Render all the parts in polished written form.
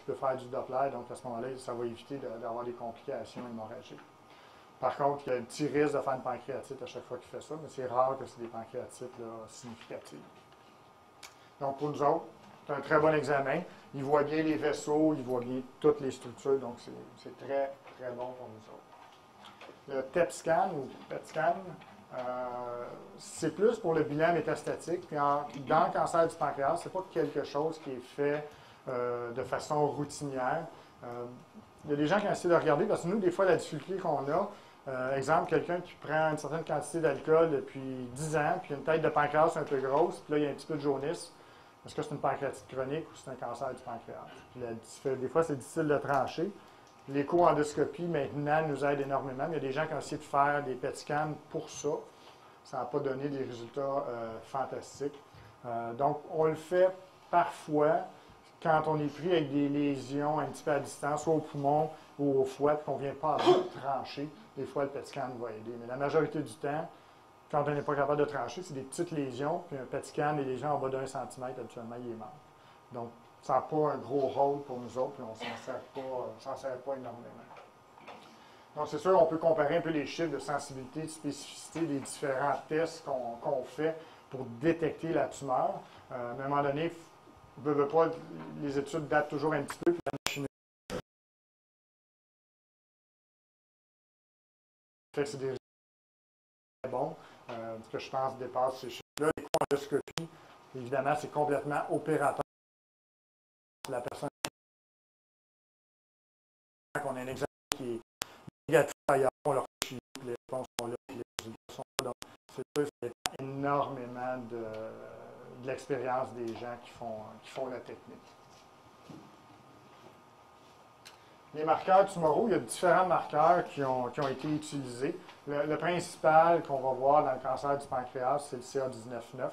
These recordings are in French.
peut faire du Doppler, donc à ce moment-là, ça va éviter d'avoir des complications hémorragiques. Par contre, il y a un petit risque de faire une pancréatite à chaque fois qu'il fait ça, mais c'est rare que c'est des pancréatites là, significatives. Donc, pour nous autres, c'est un très bon examen. Il voit bien les vaisseaux, il voit bien toutes les structures, donc c'est très, très bon pour nous autres. Le TEP scan ou PET scan, c'est plus pour le bilan métastatique. Puis dans le cancer du pancréas, ce n'est pas quelque chose qui est fait de façon routinière. Il y a des gens qui ont essayé de regarder, parce que nous, des fois, la difficulté qu'on a, exemple, quelqu'un qui prend une certaine quantité d'alcool depuis 10 ans, puis une tête de pancréas un peu grosse, puis là, il y a un petit peu de jaunisse. Est-ce que c'est une pancréatite chronique ou c'est un cancer du pancréas? Puis des fois, c'est difficile de trancher. L'écho-endoscopie, maintenant, nous aide énormément. Il y a des gens qui ont essayé de faire des PET scans pour ça. Ça n'a pas donné des résultats fantastiques. Donc, on le fait parfois quand on est pris avec des lésions un petit peu à distance, soit au poumon ou au foie, puis qu'on ne vient pas à bout de trancher. Des fois, le PET scan va aider. Mais la majorité du temps, quand on n'est pas capable de trancher, c'est des petites lésions, puis un PET scan, les lésions en bas d'1 centimètre, habituellement, il est mort. Donc, ça n'a pas un gros rôle pour nous autres, puis on ne s'en sert pas énormément. Donc, c'est sûr, on peut comparer un peu les chiffres de sensibilité, de spécificité des différents tests qu'on fait pour détecter la tumeur. À un moment donné, les études datent toujours un petit peu, puis la machine fait que c'est des résultats très bons. Ce que je pense dépasse ces chiffres-là. L'écho-endoscopie, évidemment, c'est complètement opérateur. La personne qu'on a un examen qui est négatif ailleurs, on leur suit, les réponses sont là, les résultats sont là. Donc, c'est sûr, ça dépend énormément de l'expérience des gens qui font la technique. Les marqueurs tumoraux, il y a différents marqueurs qui ont été utilisés. Le principal qu'on va voir dans le cancer du pancréas, c'est le CA19-9.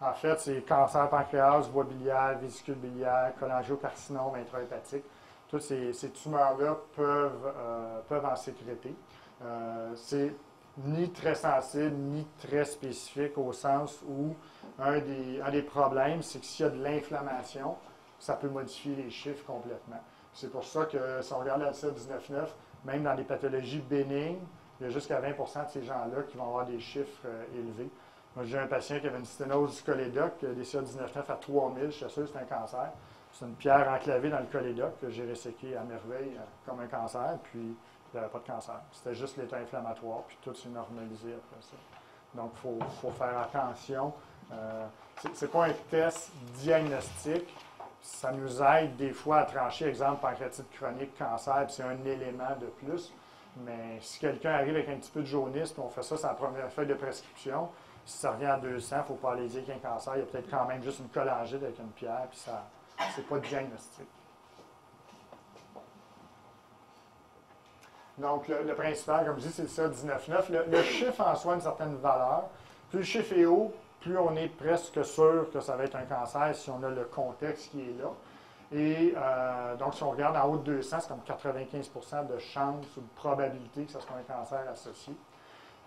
En fait, c'est cancer pancréas, voie biliaire, vésicule biliaire, cholangiocarcinome intrahépatique. Toutes ces tumeurs-là peuvent en sécréter. C'est ni très sensible, ni très spécifique, au sens où un des problèmes, c'est que s'il y a de l'inflammation, ça peut modifier les chiffres complètement. C'est pour ça que si on regarde la CA19-9, même dans des pathologies bénignes, il y a jusqu'à 20 de ces gens-là qui vont avoir des chiffres élevés. Moi, j'ai un patient qui avait une sténose du cholédoque, des CA19-9 à 3000, je suis sûr que c'est un cancer. C'est une pierre enclavée dans le cholédoque que j'ai resséquée à merveille comme un cancer, puis il n'y avait pas de cancer. C'était juste l'état inflammatoire, puis tout s'est normalisé après ça. Donc, il faut faire attention. Ce n'est pas un test diagnostique. Ça nous aide des fois à trancher, exemple, pancréatite chronique, cancer, puis c'est un élément de plus. Mais si quelqu'un arrive avec un petit peu de jaunisse, puis on fait ça sur la première feuille de prescription, si ça revient à 200, il ne faut pas aller dire qu'il y a un cancer. Il y a peut-être quand même juste une cholangite avec une pierre, puis ça, c'est pas diagnostic. Donc, le principal, comme je dis, c'est ça, 19,9. Le chiffre en soi a une certaine valeur. Plus le chiffre est haut, plus on est presque sûr que ça va être un cancer si on a le contexte qui est là. Et donc, si on regarde en haut de 200, c'est comme 95% de chance ou de probabilité que ce soit un cancer associé.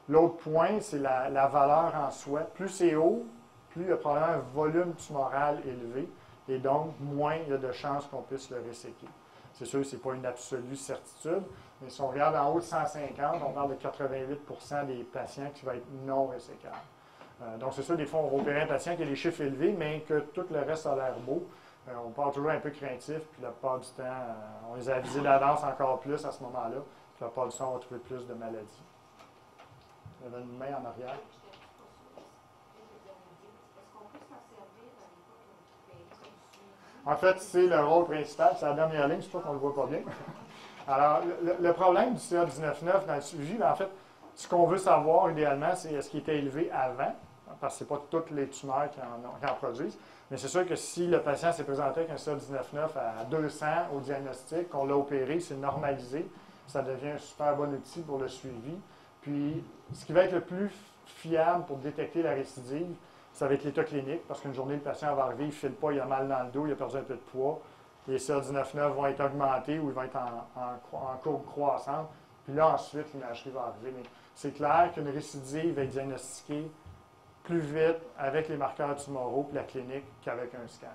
L'autre point, c'est la valeur en soi. Plus c'est haut, plus il y a probablement un volume tumoral élevé, et donc moins il y a de chances qu'on puisse le resséquer. C'est sûr que ce n'est pas une absolue certitude, mais si on regarde en haut de 150, on parle de 88% des patients qui vont être non ressécables. Donc, c'est sûr, des fois, on va opérer un patient qui a des chiffres élevés, mais que tout le reste a l'air beau. On part toujours un peu craintif, puis la plupart du temps, on les a avisés d'avance encore plus à ce moment-là. Puis la plupart du temps, on va trouver plus de maladies. Il y avait une main en arrière. En fait, c'est le rôle principal, c'est la dernière ligne, c'est pour ça qu'on ne le voit pas bien. Alors, le problème du CA19-9 dans le suivi, en fait, ce qu'on veut savoir idéalement, c'est est-ce qu'il était élevé avant, parce que ce n'est pas toutes les tumeurs qui en produisent, mais c'est sûr que si le patient s'est présenté avec un CA19-9 à 200 au diagnostic, qu'on l'a opéré, c'est normalisé, ça devient un super bon outil pour le suivi. Puis, ce qui va être le plus fiable pour détecter la récidive, ça va être l'état clinique, parce qu'une journée, le patient va arriver, il ne file pas, il a mal dans le dos, il a perdu un peu de poids. Les CA19-9 vont être augmentés ou ils vont être en courbe croissante. Puis là, ensuite, l'imagerie va arriver. Mais c'est clair qu'une récidive va être diagnostiquée plus vite avec les marqueurs tumoraux et la clinique qu'avec un scan.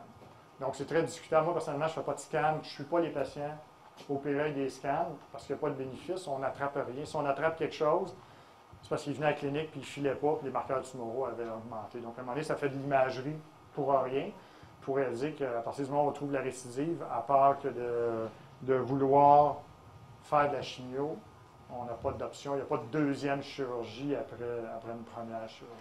Donc, c'est très discutable. Moi, personnellement, je ne fais pas de scan. Je ne suis pas les patients opérés avec des scans parce qu'il n'y a pas de bénéfice. On n'attrape rien. Si on attrape quelque chose, c'est parce qu'il venait à la clinique puis il ne filait pas puis les marqueurs tumoraux avaient augmenté. Donc, à un moment donné, ça fait de l'imagerie pour rien pour réaliser qu'à partir du moment où on trouve la récidive, à part que de vouloir faire de la chimio, on n'a pas d'option. Il n'y a pas de deuxième chirurgie après une première chirurgie.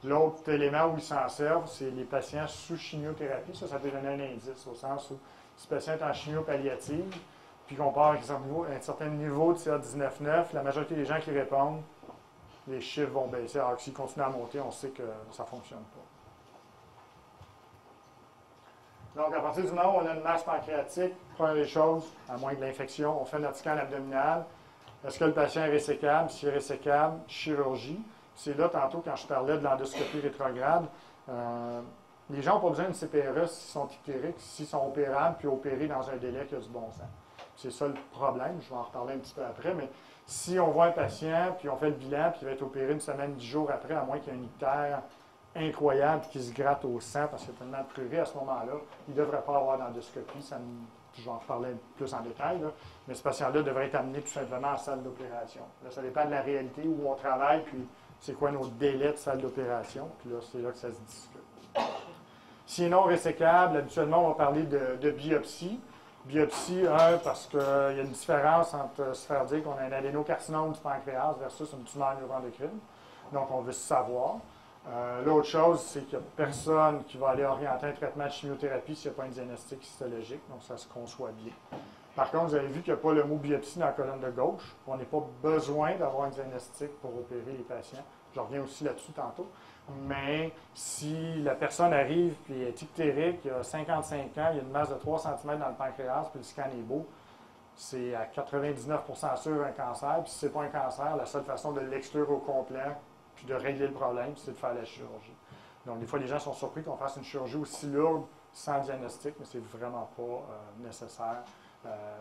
L'autre élément où ils s'en servent, c'est les patients sous chimiothérapie. Ça peut donner un indice, au sens où si le patient est en chimio palliative, puis qu'on part avec un certain niveau de CA19-9, la majorité des gens qui répondent, les chiffres vont baisser. Alors que s'ils continuent à monter, on sait que ça ne fonctionne pas. Donc, à partir du moment où on a une masse pancréatique, première des choses, à moins de l'infection, on fait notre scan abdominal. Est-ce que le patient est résécable? S'il est résécable, chirurgie. C'est là, tantôt, quand je parlais de l'endoscopie rétrograde, les gens n'ont pas besoin d'une CPRE s'ils sont ictériques, s'ils sont opérables, puis opérés dans un délai qui a du bon sens. C'est ça le problème, je vais en reparler un petit peu après, mais si on voit un patient, puis on fait le bilan, puis il va être opéré une semaine, 10 jours après, à moins qu'il y ait un ictère incroyable qui se gratte au sang parce qu'il y a tellement de prurés à ce moment-là, il ne devrait pas avoir d'endoscopie. Je vais en reparler plus en détail, là, mais ce patient-là devrait être amené tout simplement en salle d'opération. Là, ça dépend de la réalité où on travaille, puis c'est quoi nos délais de salle d'opération, puis là, c'est là que ça se discute. Si non résécable, habituellement, on va parler de biopsie. Biopsie, parce qu'il y a une différence entre se faire dire qu'on a un adénocarcinome du pancréas versus une tumeur neuroendocrine. Donc, on veut savoir. L'autre chose, c'est qu'il n'y a personne qui va aller orienter un traitement de chimiothérapie s'il n'y a pas un diagnostic histologique, donc ça se conçoit bien. Par contre, vous avez vu qu'il n'y a pas le mot biopsie dans la colonne de gauche. On n'a pas besoin d'avoir un diagnostic pour opérer les patients. Je reviens aussi là-dessus tantôt. Mais si la personne arrive et est ictérique, il a 55 ans, il y a une masse de 3 cm dans le pancréas, puis le scan est beau, c'est à 99% sûr un cancer. Puis si ce n'est pas un cancer, la seule façon de l'exclure au complet, puis de régler le problème, c'est de faire la chirurgie. Donc, des fois, les gens sont surpris qu'on fasse une chirurgie aussi lourde sans diagnostic, mais c'est vraiment pas nécessaire,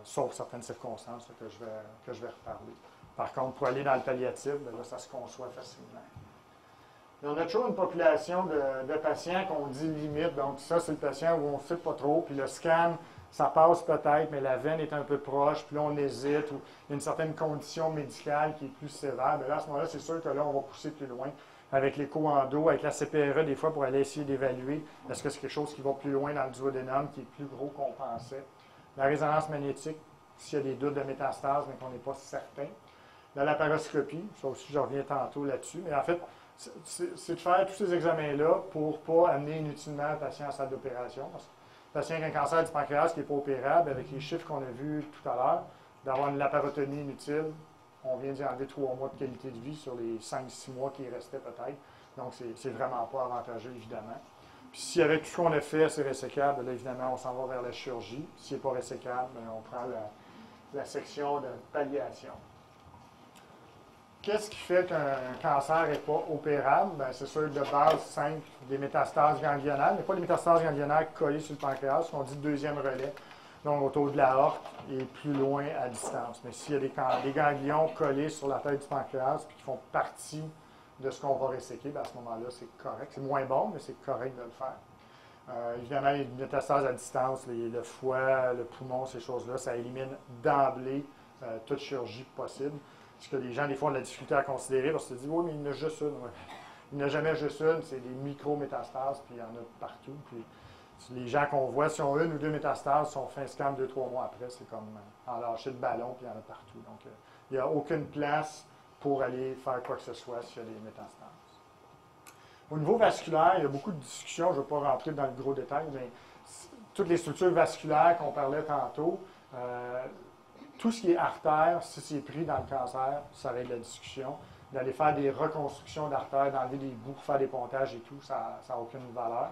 sauf certaines circonstances que je vais reparler. Par contre, pour aller dans le palliatif, là, ça se conçoit facilement. Et on a toujours une population de patients qu'on dit limite. Donc, ça, c'est le patient où on ne sait pas trop, puis le scan, ça passe peut-être, mais la veine est un peu proche, puis là, on hésite, ou il y a une certaine condition médicale qui est plus sévère. Bien là, à ce moment-là, c'est sûr que là, on va pousser plus loin avec l'écho-endo, avec la CPRE, des fois, pour aller essayer d'évaluer est-ce que c'est quelque chose qui va plus loin dans le duodénum, qui est plus gros qu'on pensait. La résonance magnétique, s'il y a des doutes de métastase, mais qu'on n'est pas certain. La laparoscopie, ça aussi, je reviens tantôt là-dessus, mais en fait, c'est de faire tous ces examens-là pour ne pas amener inutilement le patient en salle d'opération. Parce que le patient avec un cancer du pancréas qui n'est pas opérable, avec les chiffres qu'on a vus tout à l'heure, d'avoir une laparotomie inutile, on vient d'y enlever 3 mois de qualité de vie sur les 5-6 mois qui restaient peut-être. Donc, c'est vraiment pas avantageux, évidemment. Puis, si avec tout ce qu'on a fait, c'est résécable, là, évidemment, on s'en va vers la chirurgie. S'il n'est pas résécable, on prend la section de palliation. Qu'est-ce qui fait qu'un cancer n'est pas opérable? Bien, c'est sûr, de base simple, des métastases ganglionales, mais pas des métastases ganglionales collées sur le pancréas, ce qu'on dit deuxième relais, donc autour de la horte et plus loin à distance. Mais s'il y a des ganglions collés sur la tête du pancréas et qui font partie de ce qu'on va resséquer, bien à ce moment-là, c'est correct. C'est moins bon, mais c'est correct de le faire. Évidemment, les métastases à distance, le foie, le poumon, ces choses-là, ça élimine d'emblée toute chirurgie possible. Ce que les gens, des fois, ont de la difficulté à considérer parce qu'ils se disent « Oui, mais il y en a juste une. » Il n'y en a jamais juste une, c'est des micro-métastases, puis il y en a partout. Puis les gens qu'on voit, si on a une ou deux métastases, si on fait un scan 2-3 mois après, c'est comme en lâcher de ballon, puis il y en a partout. Donc, il n'y a aucune place pour aller faire quoi que ce soit s'il y a des métastases. Au niveau vasculaire, il y a beaucoup de discussions, je ne vais pas rentrer dans le gros détail, mais toutes les structures vasculaires qu'on parlait tantôt, tout ce qui est artère, si c'est pris dans le cancer, ça va être de la discussion. D'aller faire des reconstructions d'artères, d'enlever des bouts pour faire des pontages et tout, ça n'a aucune valeur.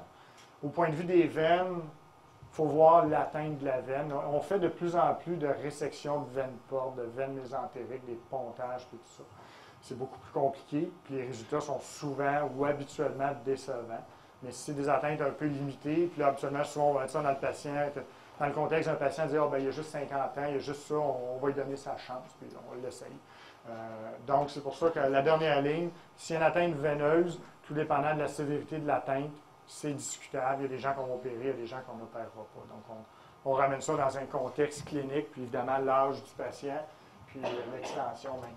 Au point de vue des veines, il faut voir l'atteinte de la veine. On fait de plus en plus de résections de veines portes, de veines mésentériques, des pontages, tout ça. C'est beaucoup plus compliqué, puis les résultats sont souvent ou habituellement décevants. Mais si c'est des atteintes un peu limitées, puis là, habituellement, souvent, on va mettre ça dans le patient. Dans le contexte d'un patient, dire il y a juste 50 ans, il y a juste ça, on va lui donner sa chance, puis on l'essaye. Donc, c'est pour ça que la dernière ligne, s'il y a une atteinte veineuse, tout dépendant de la sévérité de l'atteinte, c'est discutable. Il y a des gens qu'on va opérer, il y a des gens qu'on n'opérera pas. Donc, on ramène ça dans un contexte clinique, puis évidemment l'âge du patient, puis l'extension même.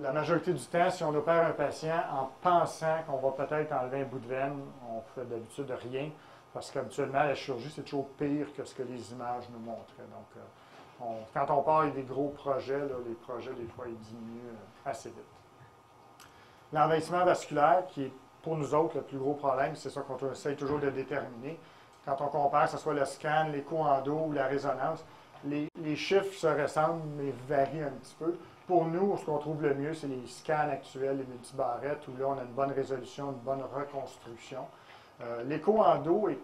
La majorité du temps, si on opère un patient en pensant qu'on va peut-être enlever un bout de veine, on fait d'habitude rien, parce qu'habituellement, la chirurgie, c'est toujours pire que ce que les images nous montraient. Donc, quand on parle des gros projets, là, les projets, des fois, ils diminuent assez vite. L'envahissement vasculaire, qui est pour nous autres le plus gros problème, c'est ça qu'on essaie toujours de déterminer. Quand on compare, que ce soit le scan, l'écho-endo ou la résonance, les chiffres se ressemblent, mais varient un petit peu. Pour nous, ce qu'on trouve le mieux, c'est les scans actuels, les multibarrettes, où là, on a une bonne résolution, une bonne reconstruction. L'écho-endo est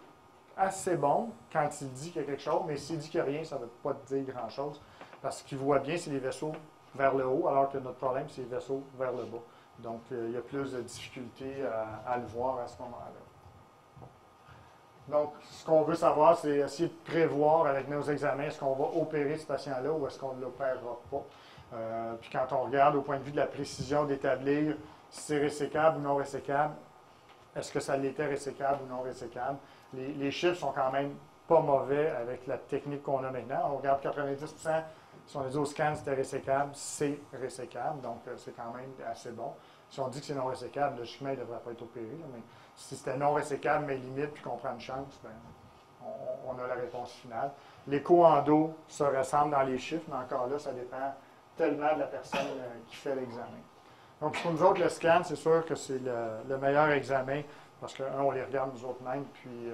assez bon quand il dit qu'il y a quelque chose, mais s'il dit qu'il n'y a rien, ça ne veut pas dire grand-chose, parce qu'il voit bien, c'est les vaisseaux vers le haut, alors que notre problème, c'est les vaisseaux vers le bas. Donc, il y a plus de difficultés à le voir à ce moment-là. Donc, ce qu'on veut savoir, c'est essayer de prévoir avec nos examens, est-ce qu'on va opérer ce patient-là ou est-ce qu'on ne l'opérera pas. Puis quand on regarde au point de vue de la précision d'établir si c'est résécable ou non résécable, est-ce que ça l'était résécable ou non résécable, les chiffres sont quand même pas mauvais avec la technique qu'on a maintenant. On regarde 90%, si on a dit au scan c'était résécable, c'est résécable, donc c'est quand même assez bon. Si on dit que c'est non résécable, logiquement, il ne devrait pas être opéré, là, mais si c'était non résécable, mais limite, puis qu'on prend une chance, bien, on a la réponse finale. L'écho-endo se ressemble dans les chiffres, mais encore là, ça dépend tellement de la personne qui fait l'examen. Donc, pour nous autres, le scan, c'est sûr que c'est le meilleur examen parce que, un, on les regarde nous autres mêmes, puis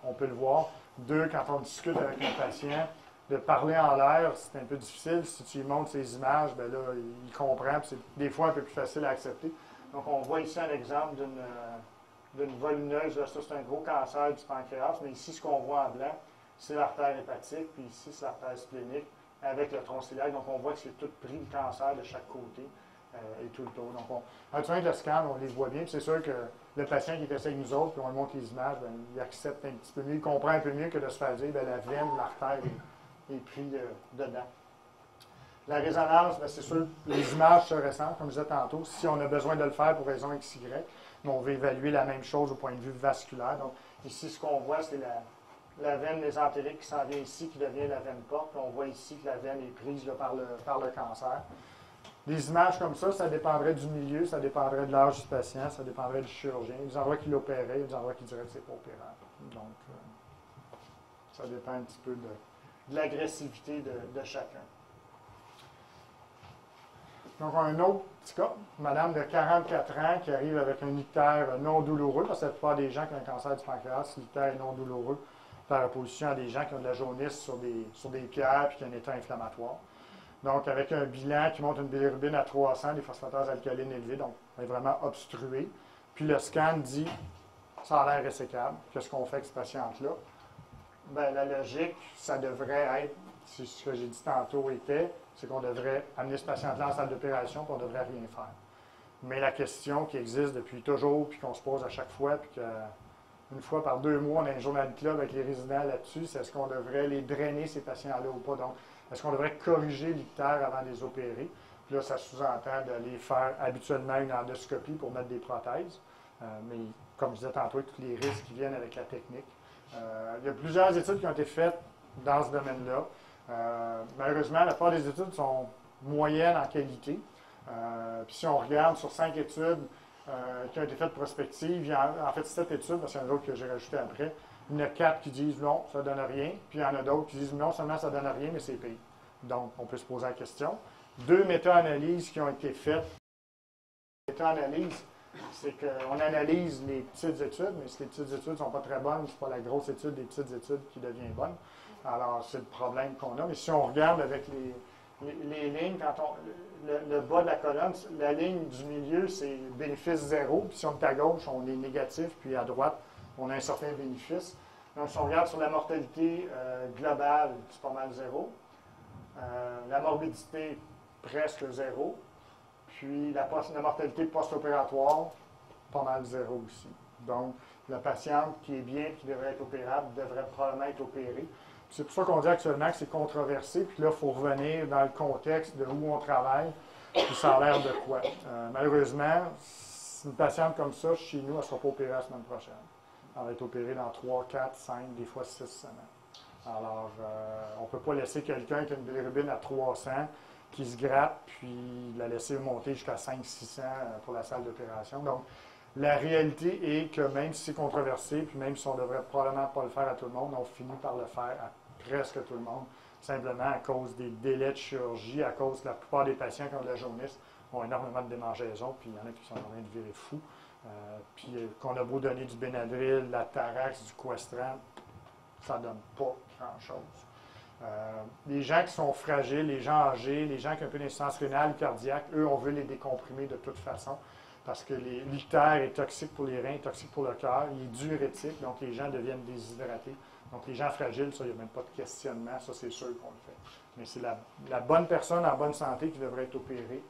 on peut le voir. Deux, quand on discute avec le patient, de parler en l'air, c'est un peu difficile. Si tu lui montres ces images, bien là, il comprend, puis c'est des fois un peu plus facile à accepter. Donc, on voit ici un exemple d'une volumineuse. Là, ça, c'est un gros cancer du pancréas, mais ici, ce qu'on voit en blanc, c'est l'artère hépatique, puis ici, c'est l'artère splénique avec le tronc ciliaire. Donc, on voit que c'est tout pris le cancer de chaque côté et tout le tour. Donc, avec le scan, on les voit bien. C'est sûr que le patient qui est assis avec nous autres, puis on lui montre les images, bien, il accepte un petit peu mieux, il comprend un peu mieux que de se faire dire bien, la veine, l'artère est pris dedans. La résonance, bien, c'est sûr, les images se ressemblent, comme je disais tantôt. Si on a besoin de le faire pour raison XY, mais on veut évaluer la même chose au point de vue vasculaire. Donc, ici, ce qu'on voit, c'est la veine mésentérique qui s'en vient ici, qui devient la veine porte. Puis on voit ici que la veine est prise là, par le cancer. Des images comme ça dépendrait du milieu, ça dépendrait de l'âge du patient, ça dépendrait du chirurgien. Il y a des endroits qui l'opéraient, il y a des endroits qui diraient que c'est pas opérable. Donc, ça dépend un petit peu de l'agressivité de chacun. Donc, on a un autre petit cas, madame de 44 ans qui arrive avec un ictère non douloureux, parce que la plupart des gens qui ont un cancer du pancréas, l'ictère est non douloureux par opposition à des gens qui ont de la jaunisse sur des pierres et qui ont un état inflammatoire. Donc, avec un bilan qui montre une bilirubine à 300, des phosphatases alcalines élevées, donc elle est vraiment obstruée. Puis le scan dit, ça a l'air résécable. Qu'est-ce qu'on fait avec ce patiente-là? Bien, la logique, ça devrait être, c'est ce que j'ai dit tantôt était, c'est qu'on devrait amener ce patient-là en salle d'opération et on ne devrait rien faire. Mais la question qui existe depuis toujours, puis qu'on se pose à chaque fois, puis qu'une fois par 2 mois, on a un journal de club avec les résidents là-dessus, c'est est-ce qu'on devrait les drainer, ces patients-là, ou pas? Donc, est-ce qu'on devrait corriger l'ictère avant de les opérer? Puis là, ça sous-entend d'aller faire habituellement une endoscopie pour mettre des prothèses. Mais comme je disais tantôt, tous les risques qui viennent avec la technique. Il y a plusieurs études qui ont été faites dans ce domaine-là. Malheureusement, la plupart des études sont moyennes en qualité. Puis si on regarde sur 5 études qui ont été faites prospectives, il y a en fait 7 études, parce qu'il y en a d'autres que j'ai rajoutées après. Il y en a 4 qui disent non, ça ne donne rien. Puis il y en a d'autres qui disent non seulement ça ne donne rien, mais c'est pire. Donc, on peut se poser la question. 2 méta-analyses qui ont été faites. Méta-analyse, c'est qu'on analyse les petites études, mais si les petites études ne sont pas très bonnes, ce n'est pas la grosse étude des petites études qui devient bonne. Alors, c'est le problème qu'on a. Mais si on regarde avec les lignes, quand le bas de la colonne, la ligne du milieu, c'est bénéfice 0. Puis si on est à gauche, on est négatif, puis à droite, on a un certain bénéfice. Donc, si on regarde sur la mortalité globale, c'est pas mal 0. La morbidité, presque 0. Puis la mortalité post-opératoire, pas mal 0 aussi. Donc, la patiente qui est bien, qui devrait être opérable, devrait probablement être opérée. C'est pour ça qu'on dit actuellement que c'est controversé, puis là, il faut revenir dans le contexte de où on travaille, puis ça a l'air de quoi. Malheureusement, une patiente comme ça, chez nous, elle ne sera pas opérée la semaine prochaine. On va être opéré dans 3, 4, 5, des fois 6 semaines. Alors, on ne peut pas laisser quelqu'un qui a une bilirubine à 300, qui se gratte, puis la laisser monter jusqu'à 500-600 pour la salle d'opération. Donc, la réalité est que même si c'est controversé, puis même si on ne devrait probablement pas le faire à tout le monde, on finit par le faire à presque tout le monde, simplement à cause des délais de chirurgie, à cause que la plupart des patients qui ont de la jaunisse ont énormément de démangeaisons, puis il y en a qui sont en train de virer fous. Puis qu'on a beau donner du Benadryl, de la Tarax, du Questran, ça ne donne pas grand-chose. Les gens qui sont fragiles, les gens âgés, les gens qui ont un peu d'insuffisance rénale, cardiaque, eux, on veut les décomprimer de toute façon parce que l'ictère est toxique pour les reins, toxique pour le cœur, il est diurétique, donc les gens deviennent déshydratés. Donc les gens fragiles, ça, il n'y a même pas de questionnement, ça c'est sûr qu'on le fait. Mais c'est la bonne personne en bonne santé qui devrait être opérée.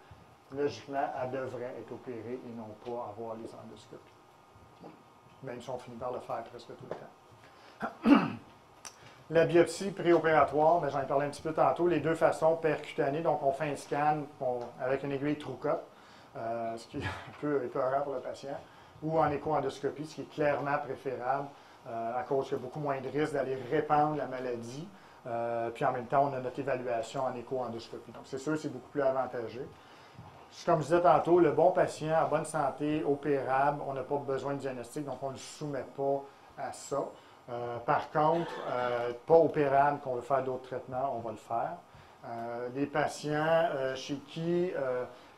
Logiquement, elle devrait être opérée et non pas avoir les endoscopies. Même si on finit par le faire presque tout le temps. La biopsie préopératoire, j'en ai parlé un petit peu tantôt, les deux façons percutanées, donc on fait un scan avec une aiguille TrueCut, ce qui est un peu épeurant pour le patient, ou en écho-endoscopie, ce qui est clairement préférable à cause qu'il y a beaucoup moins de risque d'aller répandre la maladie, puis en même temps, on a notre évaluation en écho-endoscopie. Donc c'est sûr, c'est beaucoup plus avantageux. Comme je disais tantôt, le bon patient en bonne santé, opérable, on n'a pas besoin de diagnostic, donc on ne le soumet pas à ça. Par contre, pas opérable, qu'on veut faire d'autres traitements, on va le faire. Les patients chez qui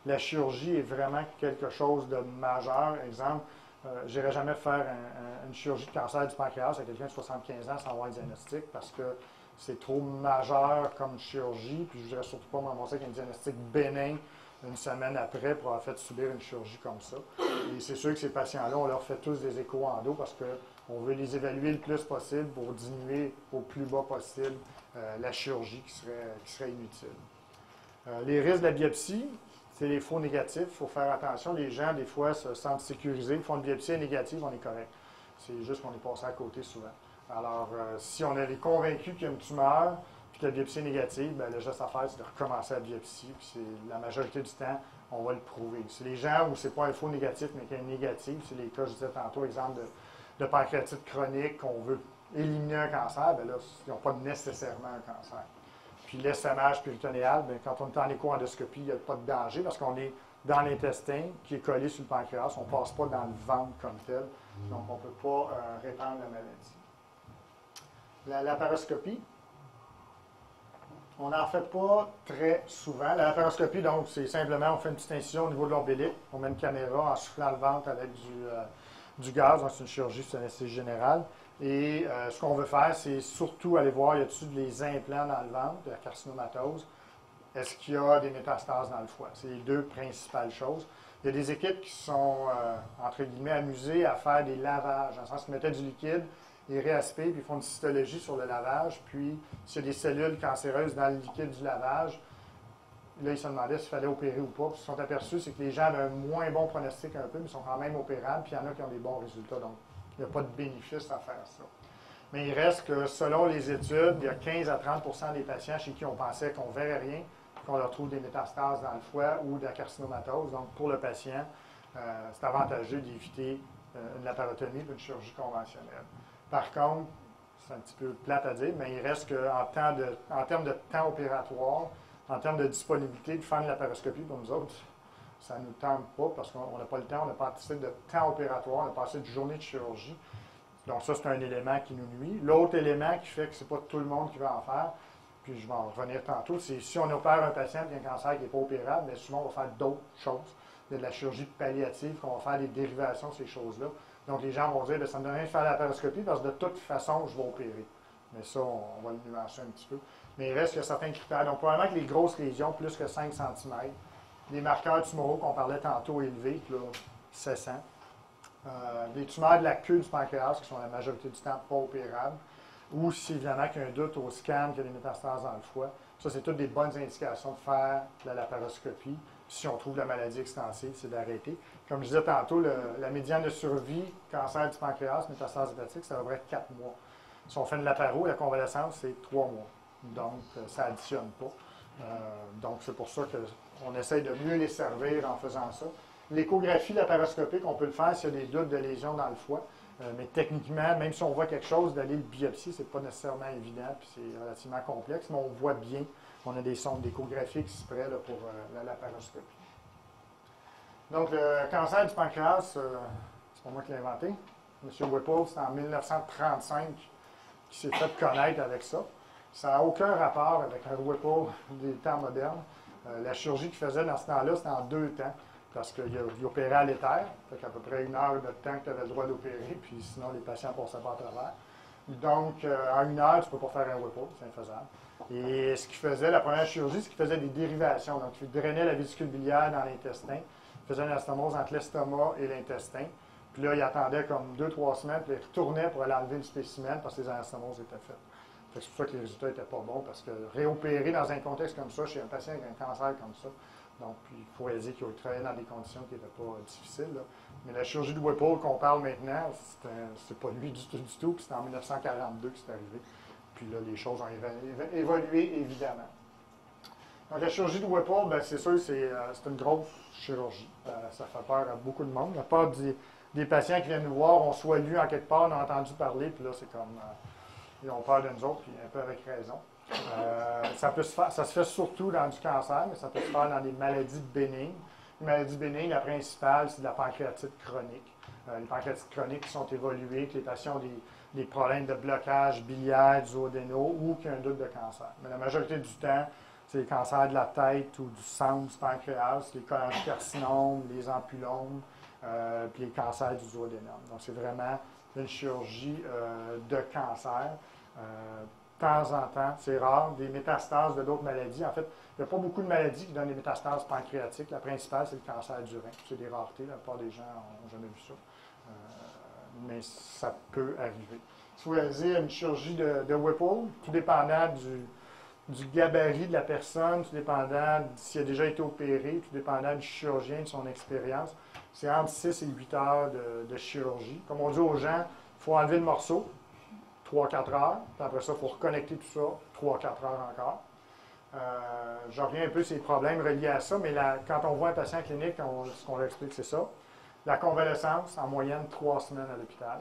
la chirurgie est vraiment quelque chose de majeur, exemple, je n'irai jamais faire une chirurgie de cancer du pancréas à quelqu'un de 75 ans sans avoir un diagnostic parce que c'est trop majeur comme chirurgie, puis je ne voudrais surtout pas m'annoncer qu'un diagnostic bénin une semaine après pour avoir fait subir une chirurgie comme ça. Et c'est sûr que ces patients-là, on leur fait tous des échos endo parce qu'on veut les évaluer le plus possible pour diminuer au plus bas possible la chirurgie qui serait inutile. Les risques de la biopsie, c'est les faux négatifs. Il faut faire attention. Les gens, des fois, se sentent sécurisés. Ils font une biopsie négative, on est correct. C'est juste qu'on est passé à côté souvent. Alors, si on est convaincu qu'il y a une tumeur, puis que la biopsie est négative, bien, le geste à faire, c'est de recommencer la biopsie. Puis la majorité du temps, on va le prouver. C'est les gens où ce n'est pas un faux négatif, mais qu'il y a un négatif. C'est les cas, je disais tantôt, exemple de pancréatite chronique, qu'on veut éliminer un cancer, bien là, ils n'ont pas nécessairement un cancer. Puis l'essaimage péritonéal, bien, quand on est en écho-endoscopie, il n'y a pas de danger parce qu'on est dans l'intestin qui est collé sur le pancréas. On ne passe pas dans le ventre comme tel. Donc, on ne peut pas répandre la maladie. La laparoscopie, on n'en fait pas très souvent. La laparoscopie, donc, c'est simplement, on fait une petite incision au niveau de l'ombilic. On met une caméra en soufflant le ventre avec du gaz. Donc, c'est une chirurgie, c'est une anesthésie générale. Et ce qu'on veut faire, c'est surtout aller voir, y a-t-il des implants dans le ventre, de la carcinomatose? Est-ce qu'il y a des métastases dans le foie? C'est les deux principales choses. Il y a des équipes qui sont, entre guillemets, amusées à faire des lavages, dans le sens qu'ils mettaient du liquide, ils réaspirent, puis ils font une cytologie sur le lavage, puis s'il y a des cellules cancéreuses dans le liquide du lavage, là, ils se demandaient s'il fallait opérer ou pas. Puis ils se sont aperçus, c'est que les gens avaient un moins bon pronostic un peu, mais ils sont quand même opérables, puis il y en a qui ont des bons résultats. Donc, il n'y a pas de bénéfice à faire ça. Mais il reste que, selon les études, il y a 15 à 30 des patients chez qui on pensait qu'on ne verrait rien, qu'on leur trouve des métastases dans le foie ou de la carcinomatose. Donc, pour le patient, c'est avantageux d'éviter une laparotomie ou une chirurgie conventionnelle. Par contre, c'est un petit peu plate à dire, mais il reste qu'en termes de temps opératoire, en termes de disponibilité de faire une laparoscopie pour nous autres, ça ne nous tente pas parce qu'on n'a pas le temps, on n'a pas assez de temps opératoire, on n'a pas assez de journée de chirurgie. Donc ça, c'est un élément qui nous nuit. L'autre élément qui fait que ce n'est pas tout le monde qui va en faire, puis je vais en revenir tantôt, c'est si on opère un patient qui a un cancer qui n'est pas opérable, mais souvent on va faire d'autres choses. Il y a de la chirurgie palliative, qu'on va faire des dérivations de ces choses-là. Donc les gens vont dire, ça ne me donne rien de faire la laparoscopie parce que de toute façon, je vais opérer. Mais ça, on va le nuancer un petit peu. Mais il reste qu'il y a certains critères. Donc probablement que les grosses lésions, plus que 5 cm, les marqueurs tumoraux qu'on parlait tantôt élevés, là, 700. Les tumeurs de la queue du pancréas, qui sont la majorité du temps pas opérables, ou si évidemment qu'il y a un doute au scan, qu'il y a des métastases dans le foie. Ça, c'est toutes des bonnes indications de faire la laparoscopie. Si on trouve la maladie extensive, c'est d'arrêter. Comme je disais tantôt, la médiane de survie, cancer du pancréas, métastase hépatique, c'est à peu près 4 mois. Si on fait une laparo, la convalescence, c'est 3 mois. Donc, ça n'additionne pas. Donc, c'est pour ça qu'on essaye de mieux les servir en faisant ça. L'échographie laparoscopique, on peut le faire s'il y a des doutes de lésions dans le foie. Mais techniquement, même si on voit quelque chose, d'aller le biopsier, ce n'est pas nécessairement évident, puis c'est relativement complexe, mais on voit bien. On a des sondes d'échographie qui se prêtent là, pour la laparoscopie. Donc, le cancer du pancréas, c'est pas moi qui l'ai inventé. M. Whipple, c'est en 1935 qu'il s'est fait connaître avec ça. Ça n'a aucun rapport avec un Whipple des temps modernes. La chirurgie qu'il faisait dans ce temps-là, c'était en 2 temps. Parce qu'il opérait à l'éther, fait qu'à peu près 1 heure de temps que tu avais le droit d'opérer, puis sinon les patients ne passaient pas à travers. Donc, en 1 heure, tu ne peux pas faire un Whipple, c'est infaisable. Et ce qu'il faisait, la première chirurgie, c'est qu'il faisait des dérivations. Donc, il drainait la vésicule biliaire dans l'intestin, il faisait une anastomose entre l'estomac et l'intestin. Puis là, il attendait comme 2-3 semaines, puis il retournait pour aller enlever le spécimen parce que les anastomoses étaient faites. C'est pour ça que les résultats n'étaient pas bons, parce que réopérer dans un contexte comme ça, chez un patient avec un cancer comme ça, donc puis il faut dire qu'il travaillait dans des conditions qui n'étaient pas difficiles. Là. Mais la chirurgie de Whipple qu'on parle maintenant, c'est pas lui du tout, puis c'est en 1942 que c'est arrivé. Puis là, les choses ont évolué, évidemment. Donc la chirurgie de Whipple, ben, c'est sûr, c'est une grosse chirurgie. Ça fait peur à beaucoup de monde. La part des patients qui viennent nous voir ont soit lu en quelque part, ont entendu parler, puis là, c'est comme... ils ont peur de nous autres, puis un peu avec raison. Ça se fait surtout dans du cancer, mais ça peut se faire dans des maladies bénignes. Les maladies bénignes, la principale, c'est de la pancréatite chronique. Les pancréatites chroniques qui sont évoluées, que les patients ont des problèmes de blocage biliaire, duodénaux ou qui ont un doute de cancer. Mais la majorité du temps, c'est les cancers de la tête ou du sang, du pancréas, les cholangiocarcinomes, les ampulomes, puis les cancers du duodénum. Donc, c'est vraiment une chirurgie de cancer. De temps en temps, c'est rare, des métastases de d'autres maladies. En fait, il n'y a pas beaucoup de maladies qui donnent des métastases pancréatiques. La principale, c'est le cancer du rein. C'est des raretés, la plupart des gens n'ont jamais vu ça. Mais ça peut arriver. Si vous avez une chirurgie de Whipple, tout dépendant du gabarit de la personne, tout dépendant s'il a déjà été opéré, tout dépendant du chirurgien, de son expérience, c'est entre 6 et 8 heures de chirurgie. Comme on dit aux gens, il faut enlever le morceau, 3-4 heures. Puis après ça, il faut reconnecter tout ça, 3-4 heures encore. Je reviens un peu sur les problèmes reliés à ça, mais quand on voit un patient clinique, ce qu'on leur explique, c'est ça. La convalescence, en moyenne, 3 semaines à l'hôpital,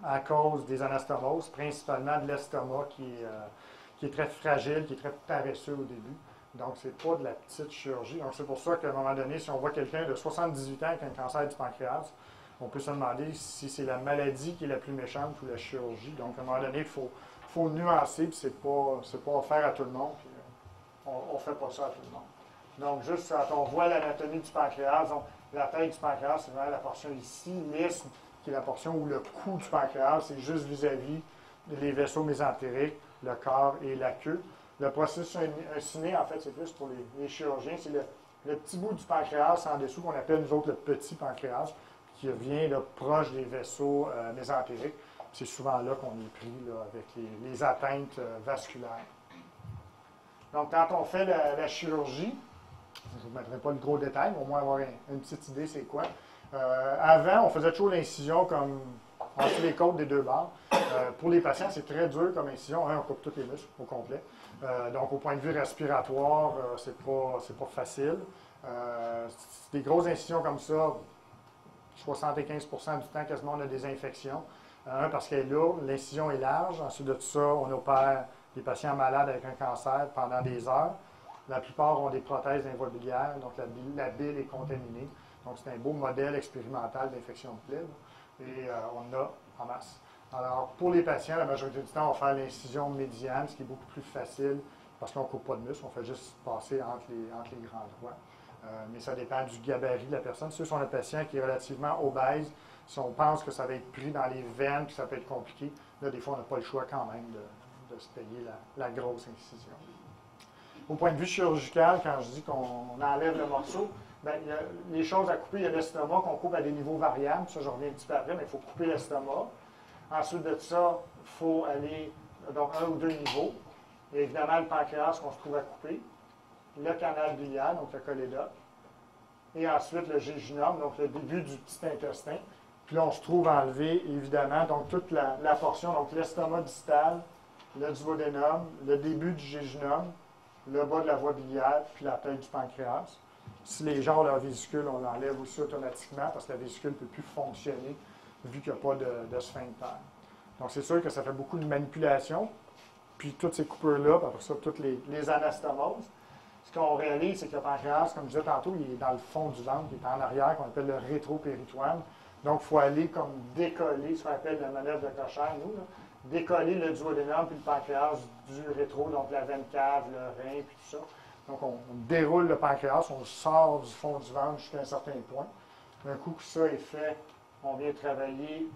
à cause des anastomoses, principalement de l'estomac qui est très fragile, qui est très paresseux au début. Donc, ce n'est pas de la petite chirurgie. Donc, c'est pour ça qu'à un moment donné, si on voit quelqu'un de 78 ans avec un cancer du pancréas, on peut se demander si c'est la maladie qui est la plus méchante ou la chirurgie. Donc, à un moment donné, il faut nuancer, puis c'est pas offert à tout le monde, puis on ne fait pas ça à tout le monde. Donc, juste quand on voit l'anatomie du pancréas, donc, la tête du pancréas, c'est vraiment la portion ici, l'isthme, qui est la portion où le cou du pancréas, c'est juste vis-à-vis les vaisseaux mésentériques, le corps et la queue. Le processus insiné, en fait, c'est plus pour les chirurgiens, c'est le petit bout du pancréas en dessous qu'on appelle, nous autres, le petit pancréas, qui vient là, proche des vaisseaux mésentériques. C'est souvent là qu'on est pris là, avec les atteintes vasculaires. Donc, quand on fait la chirurgie, je ne vous mettrai pas le gros détail, mais au moins avoir une petite idée c'est quoi. Avant, on faisait toujours l'incision comme entre les côtes des deux bords. Pour les patients, c'est très dur comme incision. On coupe tous les muscles au complet. Donc, au point de vue respiratoire, c'est pas facile. Des grosses incisions comme ça, 75% du temps, quasiment, on a des infections. Parce qu'elle est lourde, l'incision est large. Ensuite de tout ça, on opère des patients malades avec un cancer pendant des heures. La plupart ont des prothèses d'un voie biliaire, donc la bile est contaminée. Donc, c'est un beau modèle expérimental d'infection de plaie. Et on en a en masse. Alors, pour les patients, la majorité du temps, on va faire l'incision médiane, ce qui est beaucoup plus facile parce qu'on ne coupe pas de muscle, on fait juste passer entre les grands doigts. Mais ça dépend du gabarit de la personne. Si on a un patient qui est relativement obèse, si on pense que ça va être pris dans les veines, que ça peut être compliqué, là, des fois, on n'a pas le choix quand même de se payer la grosse incision. Au point de vue chirurgical, quand je dis qu'on enlève le morceau, bien, il y a les choses à couper. Il y a l'estomac qu'on coupe à des niveaux variables. Ça, je reviens un petit peu après, mais il faut couper l'estomac. Ensuite de ça, il faut aller donc 1 ou 2 niveaux. Il y a évidemment le pancréas qu'on se trouve à couper, le canal biliaire, donc le cholédoque, et ensuite le jéjunum, donc le début du petit intestin. Puis là, on se trouve à enlever, évidemment, donc toute la portion, donc l'estomac distal, le duodénum, le début du jéjunum, le bas de la voie biliaire, puis la tête du pancréas. Si les gens ont leur vésicule, on l'enlève aussi automatiquement parce que la vésicule ne peut plus fonctionner vu qu'il n'y a pas de sphincter. Donc, c'est sûr que ça fait beaucoup de manipulation. Puis, toutes ces coupures-là, après ça, toutes les anastomoses. Ce qu'on réalise, c'est que le pancréas, comme je disais tantôt, il est dans le fond du ventre, il est en arrière, qu'on appelle le rétropéritoine. Donc, il faut aller comme décoller, ce qu'on appelle la manœuvre de Cocher, nous, là, décoller le duodénum puis le pancréas du rétro, donc la veine cave, le rein, puis tout ça. Donc, on déroule le pancréas, on le sort du fond du ventre jusqu'à un certain point. Un coup que ça est fait, on vient travailler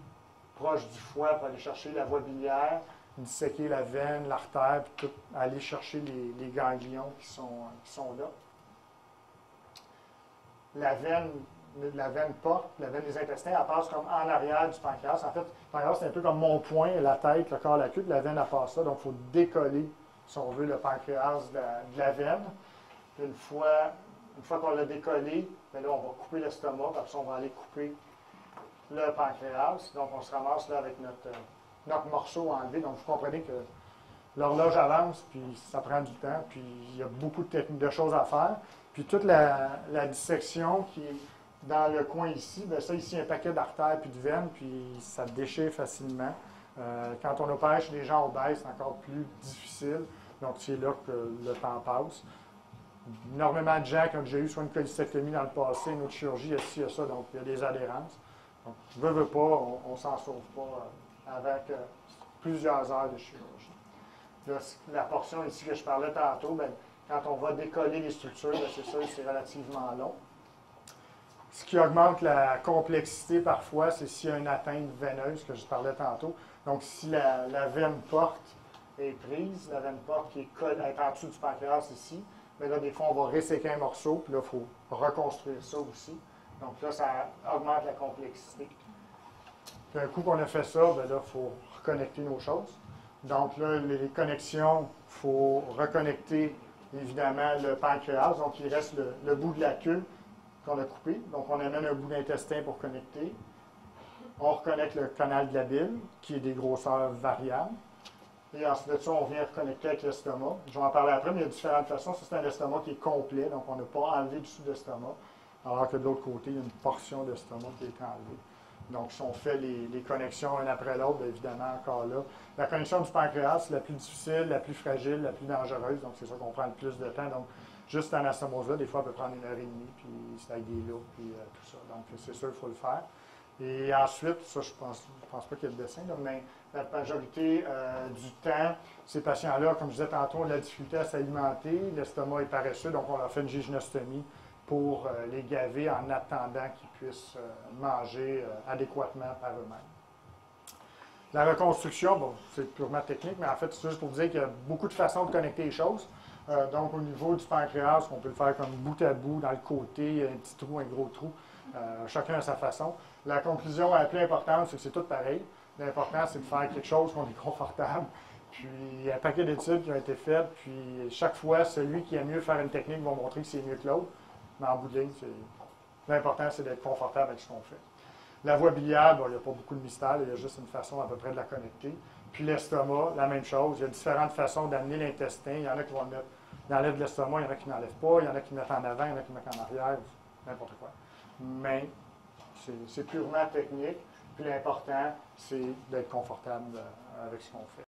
proche du foie pour aller chercher la voie biliaire, disséquer la veine, l'artère, puis tout, aller chercher les ganglions qui sont là. La veine porte, la veine des intestins, elle passe comme en arrière du pancréas. En fait, le pancréas, c'est un peu comme mon poing, la tête, le corps, la queue, la veine, elle passe ça. Donc, il faut décoller, si on veut, le pancréas de la veine. Une fois qu'on l'a décollé, bien là, on va couper l'estomac, après ça, on va aller couper le pancréas. Donc, on se ramasse là avec notre morceau enlevé. Donc, vous comprenez que l'horloge avance, puis ça prend du temps, puis il y a beaucoup de choses à faire. Puis toute la dissection qui est dans le coin ici, bien ça ici, un paquet d'artères puis de veines, puis ça déchire facilement. Quand on opère chez les gens obèses, c'est encore plus difficile. Donc, c'est là que le temps passe. Énormément de gens qui ont déjà eu soit une cholecystectomie dans le passé, une autre chirurgie, il y a ci, il y a ça, donc il y a des adhérences. Donc, veut pas, on ne s'en sauve pas avec plusieurs heures de chirurgie. Là, la portion ici que je parlais tantôt, bien, quand on va décoller les structures, bien, c'est sûr c'est relativement long. Ce qui augmente la complexité parfois, c'est s'il y a une atteinte veineuse que je parlais tantôt. Donc, si la veine porte est prise, la veine porte qui est en dessous du pancréas ici, mais là, des fois, on va resséquer un morceau, puis là, il faut reconstruire ça aussi. Donc là, ça augmente la complexité. Puis un coup qu'on a fait ça, bien là, il faut reconnecter nos choses. Donc là, les connexions, il faut reconnecter évidemment le pancréas. Donc il reste le bout de la queue qu'on a coupé. Donc on amène un bout d'intestin pour connecter. On reconnecte le canal de la bile, qui est des grosseurs variables. Et ensuite de ça, on vient reconnecter avec l'estomac. Je vais en parler après, mais il y a différentes façons. Ça, c'est un estomac qui est complet, donc on n'a pas enlevé du sous d'estomac. Alors que de l'autre côté, il y a une portion d'estomac qui est enlevée. Donc, si on fait les connexions un après l'autre, bien évidemment, encore là. La connexion du pancréas, c'est la plus difficile, la plus fragile, la plus dangereuse. Donc, c'est ça qu'on prend le plus de temps. Donc, juste en anastomose-là, des fois, elle peut prendre 1h30, puis c'est avec des loupes, puis tout ça. Donc, c'est sûr qu'il faut le faire. Et ensuite, ça, je pense pas qu'il y ait de dessin, là, mais la majorité du temps, ces patients-là, comme je disais tantôt, ont de la difficulté à s'alimenter, l'estomac est paresseux, donc on leur fait une gynécostomie pour les gaver en attendant qu'ils puissent manger adéquatement par eux-mêmes. La reconstruction, bon, c'est purement technique, mais en fait, c'est juste pour vous dire qu'il y a beaucoup de façons de connecter les choses. Donc, au niveau du pancréas, on peut le faire comme bout à bout, dans le côté, un petit trou, un gros trou, chacun à sa façon. La conclusion la plus importante, c'est que c'est tout pareil. L'important, c'est de faire quelque chose qu'on est confortable. Puis, il y a un paquet d'études qui ont été faites, puis chaque fois, celui qui aime mieux faire une technique va montrer que c'est mieux que l'autre. Mais en bout de ligne, l'important, c'est d'être confortable avec ce qu'on fait. La voie biliaire, bon, il n'y a pas beaucoup de mystère, il y a juste une façon à peu près de la connecter. Puis l'estomac, la même chose. Il y a différentes façons d'amener l'intestin. Il y en a qui vont le mettre, ils enlèvent l'estomac, il y en a qui n'enlèvent pas, il y en a qui le mettent en avant, il y en a qui le mettent en arrière, n'importe quoi. Mais c'est purement technique. Puis l'important, c'est d'être confortable avec ce qu'on fait.